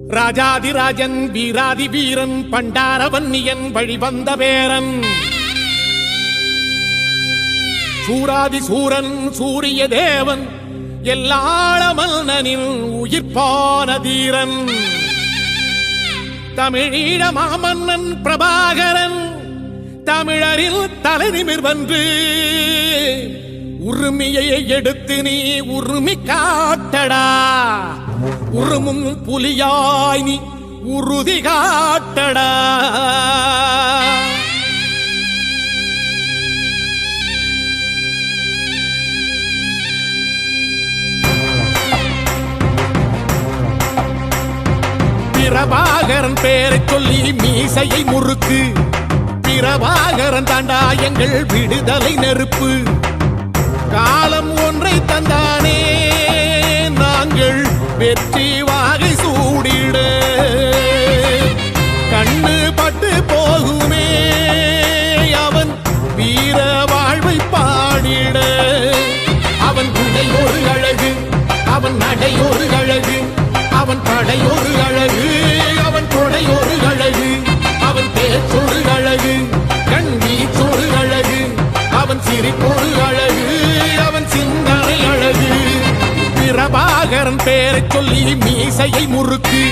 ராஜாதிராஜன் வீராதி வீரன் பண்டாரவன்னியன் வழிவந்த பேரன் சூராதி சூரன் சூரிய தேவன் எல்லாளமன்னனின் உயிர்ப்பான தீரன் தமிழீழ மாமன்னன் பிரபாகரன் தமிழரில் தலை நிமிர்வன்று உரிமையை எடுத்து நீ உரிமை காட்டடா உருமும் புலியாய் நீ உறுதி காட்டடா பிரபாகரன் பேரை சொல்லி மீசையை முறுக்கு பிரபாகரன் தாண்டா எங்கள் விடுதலை நெருப்பு காலம் ஒன்றை தந்தானே நாங்கள் வெற்றி வாகை சூடிட கண்ணு பட்டு போகுமே அவன் வீர வாழ்வை பாடிட அவன் குடை ஒரு அழகு அவன் நடை ஒரு அழகு அவன் படை ஒரு அழகு அவன் கொடை ஒரு அழகு அவன் பேச்சொரு அழகு கண் வீச்சொரு அழகு அவன் சிரிப்பொரு அழகு அவன் சிந்தனை அழகு பிரபாகரன் பேரை சொல்லி மீசையை முறுக்கு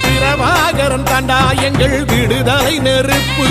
பிரபாகரன் தாண்டா எங்கள் விடுதலை நெருப்பு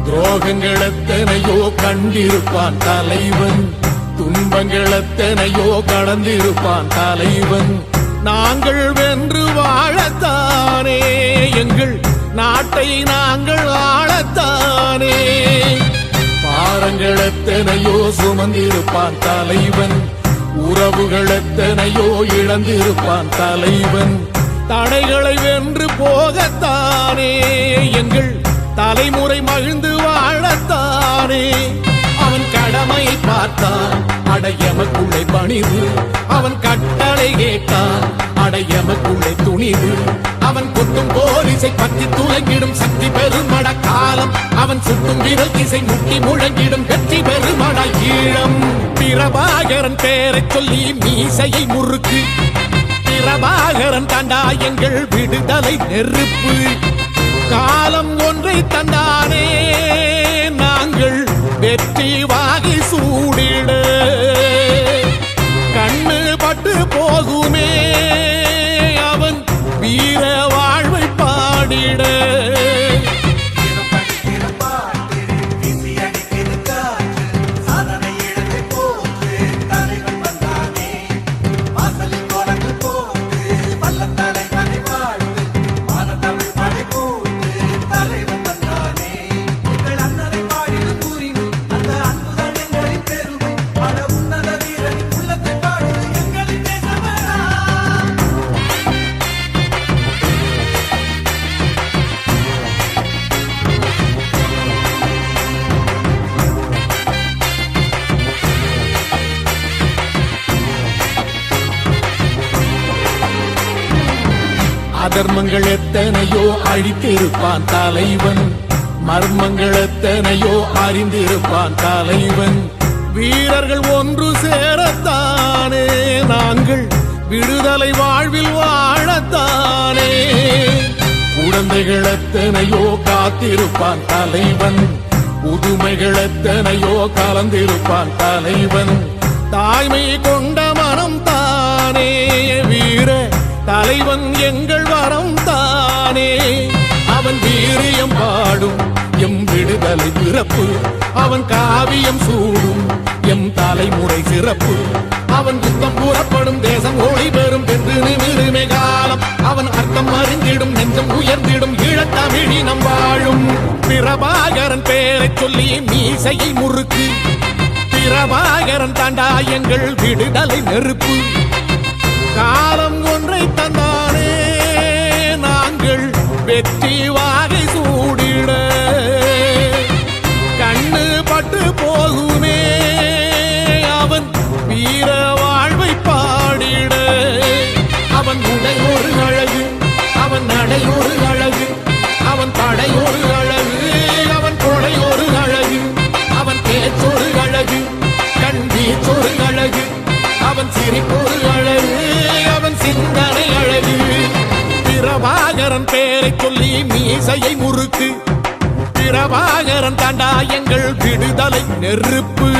துரோகங்கள் எத்தனையோ கண்டிருப்பான் தலைவன் துன்பங்கள் எத்தனையோ கடந்திருப்பான் தலைவன் நாங்கள் வென்று வாழத்தானே எங்கள் நாட்டை நாங்கள் ஆளத்தானே பாரங்கள் எத்தனையோ சுமந்திருப்பான் தலைவன் உறவுகள் எத்தனையோ இழந்திருப்பான் தலைவன் தடைகளை வென்று போகத்தானே எங்கள் தலைமுறை மகிழ்ந்து வாழத்தானே அவன் கடமையை பார்த்தான் அடையமக்குள்ளே பணிவு அவன் கட்டளை கேட்டான் அடையமக்குள்ளே துணிவு அவன் கொட்டும் போலிசை பற்றி துளங்கிடும் சக்தி பெருமட காலம் அவன் சுட்டும் விரல் திசை முட்டி முழங்கிடும் வெற்றி பெருமட ஈழம் பிரபாகரன் பேரை சொல்லி மீசையை முறுக்கு பிரபாகரன் தாண்டா எங்கள் விடுதலை நெருப்பு காலம் ஒன்றை தந்தானே நாங்கள் வெற்றி வாகி சூடிட கண்ணு பட்டு போகுமே அவன் வீர வாழ்வை பாடிட அதர்மங்கள் எத்தனையோ அழித்திருப்பான் தலைவன் மர்மங்கள் எத்தனையோ அறிந்திருப்பான் தலைவன் வீரர்கள் ஒன்று சேரத்தானே நாங்கள் விடுதலை வாழ்வில் வாழத்தானே குழந்தைகள் எத்தனையோ காத்திருப்பான் தலைவன் புதுமைகள் எத்தனையோ கலந்திருப்பான் தலைவன் தாய்மை கொண்ட மனம் தானே வீர தலைவன் எங்கள் வரம் தானே அவன் வீரியம் பாடும் எம் விடுதலை பிறப்பு அவன் காவியம் சூடும் எம் தலைமுறை சிறப்பு அவன் யுத்தம் கூறப்படும் தேசம் ஒளி பெறும் என்று நிமிருமே காலம் அவன் அர்த்தம் அறிந்திடும் நெஞ்சம் உயர்ந்திடும் ஈழத்தமிழினம் வாழும் பிரபாகரன் பேரை சொல்லி மீசையை முறுக்கு பிரபாகரன் தாண்டா எங்கள் விடுதலை நெருப்பு வீர வாழ்வை பாடிட அவன் உடை ஒரு அழகு அவன் நடை ஒரு அழகு அவன் படை ஒரு அழகு அவன் கொடை ஒரு அழகு அவன் பேச்சொரு அழகு கண் வீச்சொரு அழகு அவன் சிரிப்பொரு அழகு அவன் சிந்தனை அழகு பிரபாகரன் பேரை சொல்லி மீசையை முறுக்கு பிரபாகரன் தாண்டா எங்கள் விடுதலை நெருப்பு